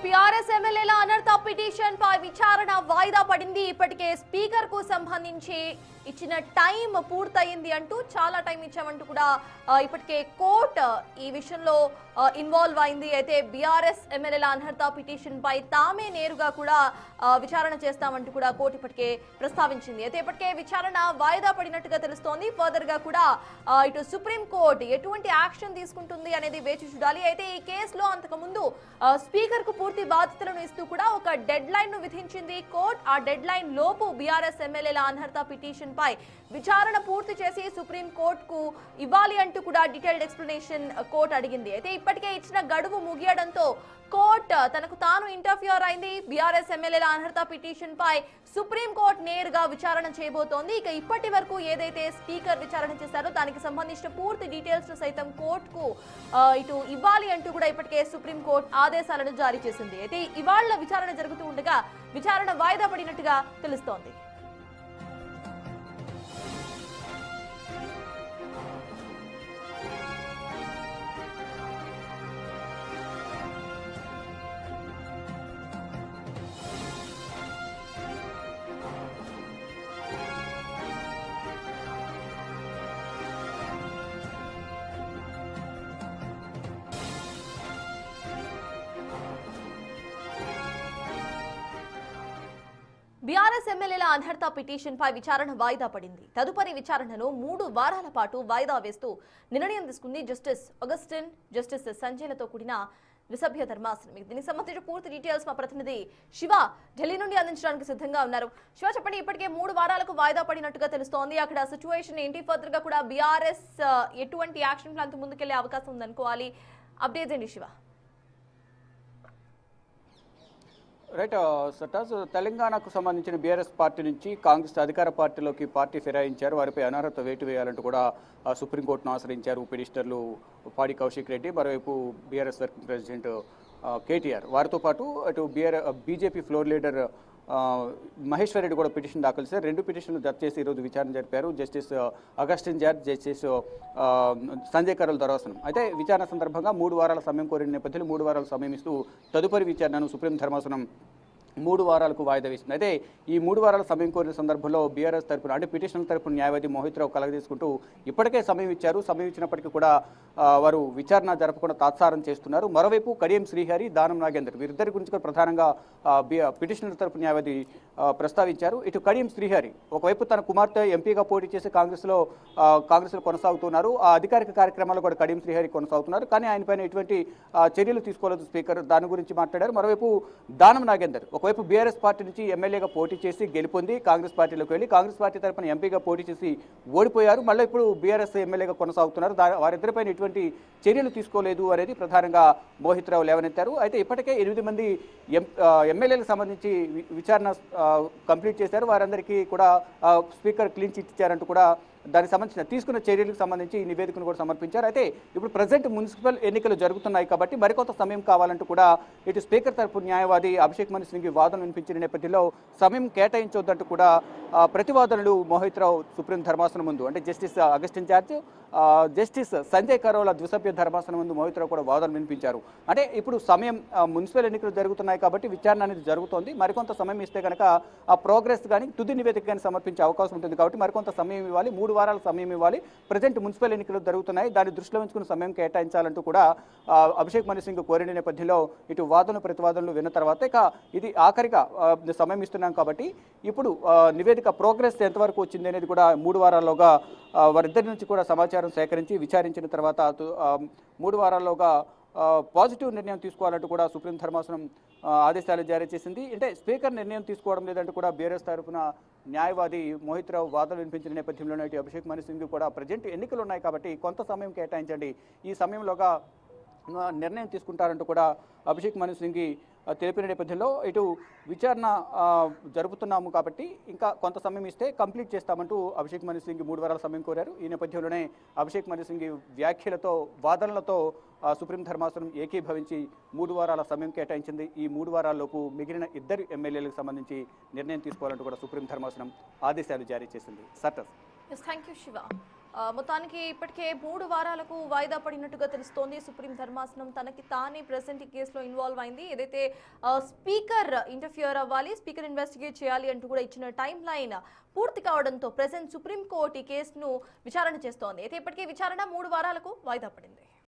BRS ఎమ్మెల్యేల అనర్హత petition పై విచారణ వాయిదా పడింది. ఇప్పటికే స్పీకర్ కు సంబంధించి ఇచ్చిన టైం పూర్తయింది అంటూ చాలా టైం ఇచ్చామంటూ కూడా ఇప్పటికే కోర్టు ఈ విషయంలో ఇన్వాల్వ్ అయింది. అయితే బీఆర్ఎస్ ఎమ్మెల్యేల అనర్హత పిటిషన్ పై తామే నేరుగా కూడా విచారణ చేస్తామంటూ కూడా కోర్టు ఇప్పటికే ప్రస్తావించింది. అయితే ఇప్పటికే విచారణ వాయిదా పడినట్టుగా తెలుస్తోంది. ఫర్దర్ గా కూడా ఇటు సుప్రీం కోర్టు ఎటువంటి యాక్షన్ తీసుకుంటుంది అనేది వేచి చూడాలి. అయితే ఈ కేసులో అంతకు ముందు స్పీకర్ కు పూర్తి బాధ్యతలను ఇస్తూ కూడా ఒక డెడ్ లైన్ ను విధించింది కోర్టు. ఆ డెడ్ లైన్ లోపు బీఆర్ఎస్ ఎమ్మెల్యేల అనర్హత పిటిషన్ పై విచారణ పూర్తి చేసి సుప్రీం కోర్టుకు ఇవ్వాలి అంటూ కూడా డీటెయిల్డ్ ఎక్స్ప్లెనేషన్ కోర్టు అడిగింది. అయితే ఇప్పటికే ఇచ్చిన గడువు ముగియడంతో కోర్టు తనకు తాను ఇంటర్ఫియర్ అయింది. బీఆర్ఎస్ ఎమ్మెల్యేల అనర్హత పిటిషన్ పై సుప్రీం కోర్టు నేరుగా విచారణ చేయబోతోంది. ఇక ఇప్పటి వరకు ఏదైతే స్పీకర్ విచారణ చేశారో దానికి సంబంధించిన పూర్తి డీటెయిల్స్ సైతం కోర్టుకు ఇటు ఇవ్వాలి అంటూ కూడా ఇప్పటికే సుప్రీం కోర్టు ఆదేశాలను జారీ చేసింది. అయితే ఇవాళ విచారణ జరుగుతూ ఉండగా విచారణ వాయిదా పడినట్టుగా తెలుస్తోంది. బీఆర్ఎస్ ఎమ్మెల్యేల అనర్హత పిటిషన్ పై విచారణ వాయిదా పడింది. తదుపరి విచారణను 3 వారాల పాటు వాయిదా వేస్తూ నిర్ణయం తీసుకుంది జస్టిస్ అగస్టిన్, జస్టిస్ సంజయ్లతో కూడిన ద్విసభ్య ధర్మాసనం. దీనికి సంబంధించిన పూర్తి డీటెయిల్స్ మా ప్రతినిధి శివ ఢిల్లీ నుండి అందించడానికి సిద్ధంగా ఉన్నారు. శివ, చెప్పండి, ఇప్పటికే 3 వారాలకు వాయిదా పడినట్టుగా తెలుస్తోంది. అక్కడ సిచ్యువేషన్ ఏంటి? ఫర్దర్ గా కూడా బీఆర్ఎస్ ఎటువంటి యాక్షన్ ప్లాన్ తో ముందుకెళ్లే అవకాశం ఉందనుకోవాలి? అప్డేట్స్ ఏంటి శివ? రైట్ సటాజ్, తెలంగాణకు సంబంధించిన బీఆర్ఎస్ పార్టీ నుంచి కాంగ్రెస్ అధికార పార్టీలోకి పార్టీ ఫిరాయించారు. వారిపై అనర్హత వేటు వేయాలంటూ కూడా సుప్రీంకోర్టును ఆశ్రయించారు పిటిషనర్లు పాడి కౌశిక్ రెడ్డి, మరోవైపు బీఆర్ఎస్ వర్కింగ్ ప్రెసిడెంట్ కేటీఆర్. వారితో పాటు అటు BJP floor leader Maheshwar Reddy కూడా పిటిషన్ దాఖలు చేశారు. 2 పిటిషన్లు జత చేసి ఈరోజు విచారణ జరిపారు justice Augustine George, justice Sanjay Karol ధర్మాసనం. అయితే విచారణ సందర్భంగా 3 వారాల సమయం కోరిన నేపథ్యంలో 3 వారాల సమయం ఇస్తూ తదుపరి విచారణను సుప్రీం ధర్మాసనం 3 వారాలకు వాయిదా వేసింది. అయితే ఈ 3 వారాల సమయం కోరిన సందర్భంలో బీఆర్ఎస్ తరపున అంటే పిటిషనర్ తరపున న్యాయవాది మోహిత్ రావు కలగదీసుకుంటూ ఇప్పటికే సమయం ఇచ్చారు. సమయం ఇచ్చినప్పటికీ కూడా వారు విచారణ జరపకుండా తాత్సారం చేస్తున్నారు. మరోవైపు కడియం శ్రీహరి, దానం నాగేందర్ వీరిద్దరి గురించి కూడా ప్రధానంగా పిటిషనర్ తరపు న్యాయవాది ప్రస్తావించారు. ఇటు కడియం శ్రీహరి ఒకవైపు తన కుమార్తె ఎంపీగా పోటీ చేసి కాంగ్రెస్లో కొనసాగుతున్నారు. ఆ అధికారిక కార్యక్రమాల్లో కూడా కడియం శ్రీహరి కొనసాగుతున్నారు. కానీ ఆయన పైన ఎటువంటి చర్యలు తీసుకోలేదు స్పీకర్, దాని గురించి మాట్లాడారు. మరోవైపు దానం నాగేందర్ ఒకవైపు బీఆర్ఎస్ పార్టీ నుంచి ఎమ్మెల్యేగా పోటీ చేసి గెలుపొంది కాంగ్రెస్ పార్టీలోకి వెళ్ళి కాంగ్రెస్ పార్టీ తరపున ఎంపీగా పోటీ చేసి ఓడిపోయారు. మళ్ళీ ఇప్పుడు బీఆర్ఎస్ ఎమ్మెల్యేగా కొనసాగుతున్నారు. వారిద్దరిపైన ఎటువంటి చర్యలు తీసుకోలేదు అనేది ప్రధానంగా మోహిత్ రావు లేవనెత్తారు. అయితే ఇప్పటికే 8 మంది ఎమ్మెల్యేలకు సంబంధించి విచారణ కంప్లీట్ చేశారు. వారందరికీ కూడా స్పీకర్ క్లీన్ చిట్ ఇచ్చారంటూ కూడా దానికి సంబంధించిన తీసుకున్న చర్యలకు సంబంధించి ఈ నివేదికను కూడా సమర్పించారు. అయితే ఇప్పుడు ప్రజెంట్ మున్సిపల్ ఎన్నికలు జరుగుతున్నాయి కాబట్టి మరికొంత సమయం కావాలంటూ కూడా ఇటు స్పీకర్ తరపు న్యాయవాది అభిషేక్ మను సింఘ్వి వాదనలు వినిపించిన నేపథ్యంలో సమయం కేటాయించొద్దంటూ కూడా ప్రతివాదనలు మోహిత్ రావు సుప్రీం ధర్మాసనం ముందు అంటే justice Augustine George, justice Sanjay Karol ద్విసభ్య ధర్మాసనం ముందు మోహిత్ రావు కూడా వాదనలు వినిపించారు. అంటే ఇప్పుడు సమయం మున్సిపల్ ఎన్నికలు జరుగుతున్నాయి కాబట్టి విచారణ అనేది జరుగుతోంది. మరికొంత సమయం ఇస్తే కనుక ఆ ప్రోగ్రెస్ కానీ తుది నివేదిక కానీ సమర్పించే అవకాశం ఉంటుంది కాబట్టి మరికొంత సమయం ఇవ్వాలి, 3 వారాల సమయం ఇవ్వాలి. ప్రజెంట్ మున్సిపల్ ఎన్నికలు జరుగుతున్నాయి, దాన్ని దృష్టిలో ఉంచుకుని సమయం కేటాయించాలంటూ కూడా అభిషేక్ మను సింఘ్ కోరిన నేపథ్యంలో ఇటు వాదనలు ప్రతివాదనలు విన్న తర్వాత ఇక ఇది ఆఖరిగా సమయం ఇస్తున్నాం కాబట్టి ఇప్పుడు నివేదిక ప్రోగ్రెస్ ఎంతవరకు వచ్చింది అనేది కూడా 3 వారాల్లోగా వారిద్దరి నుంచి కూడా సమాచారం సేకరించి విచారించిన తర్వాత 3 వారాల్లోగా పాజిటివ్ నిర్ణయం తీసుకోవాలంటూ కూడా సుప్రీం ధర్మాసనం ఆదేశాలు జారీ చేసింది. అంటే స్పీకర్ నిర్ణయం తీసుకోవడం లేదంటూ కూడా బీఆర్ఎస్ తరఫున న్యాయవాది మోహిత్ రావు వాదనలు వినిపించిన నేపథ్యంలోనే అభిషేక్ మను సింఘ్ కూడా ప్రజెంట్ ఎన్నికలు ఉన్నాయి కాబట్టి కొంత సమయం కేటాయించండి, ఈ సమయంలోగా నిర్ణయం తీసుకుంటారంటూ కూడా అభిషేక్ మను సింఘ్ తెలిపిన నేపథ్యంలో ఇటు విచారణ జరుపుతున్నాము కాబట్టి ఇంకా కొంత సమయం ఇస్తే కంప్లీట్ చేస్తామంటూ అభిషేక్ మను సింఘ్ 3 వారాల సమయం కోరారు. ఈ నేపథ్యంలోనే అభిషేక్ మను సింఘ్ వ్యాఖ్యలతో వాదనలతో సుప్రీం ధర్మాసనం ఏకీభవించి 3 వారాల సమయం కేటాయించింది. ఈ 3 వారాల్లోపు మిగిలిన 2 ఎమ్మెల్యేలకు సంబంధించి నిర్ణయం తీసుకోవాలంటూ కూడా సుప్రీం ధర్మాసనం ఆదేశాలు జారీ చేసింది. సర్టస్. Thank you Shiva. మొత్తానికి ఇప్పటికే 3 వారాలకు వాయిదా పడినట్టుగా తెలుస్తోంది. సుప్రీం ధర్మాసనం తనకి తానే ప్రెసెంట్ ఈ కేసులో ఇన్వాల్వ్ అయింది. ఏదైతే స్పీకర్ ఇంటర్ఫియర్ అవ్వాలి, స్పీకర్ ఇన్వెస్టిగేట్ చేయాలి అంటూ కూడా ఇచ్చిన టైం లైన్ పూర్తి కావడంతో ప్రెసెంట్ సుప్రీం కోర్టు ఈ కేసును విచారణ చేస్తోంది. అయితే ఇప్పటికే విచారణ 3 వారాలకు వాయిదా పడింది.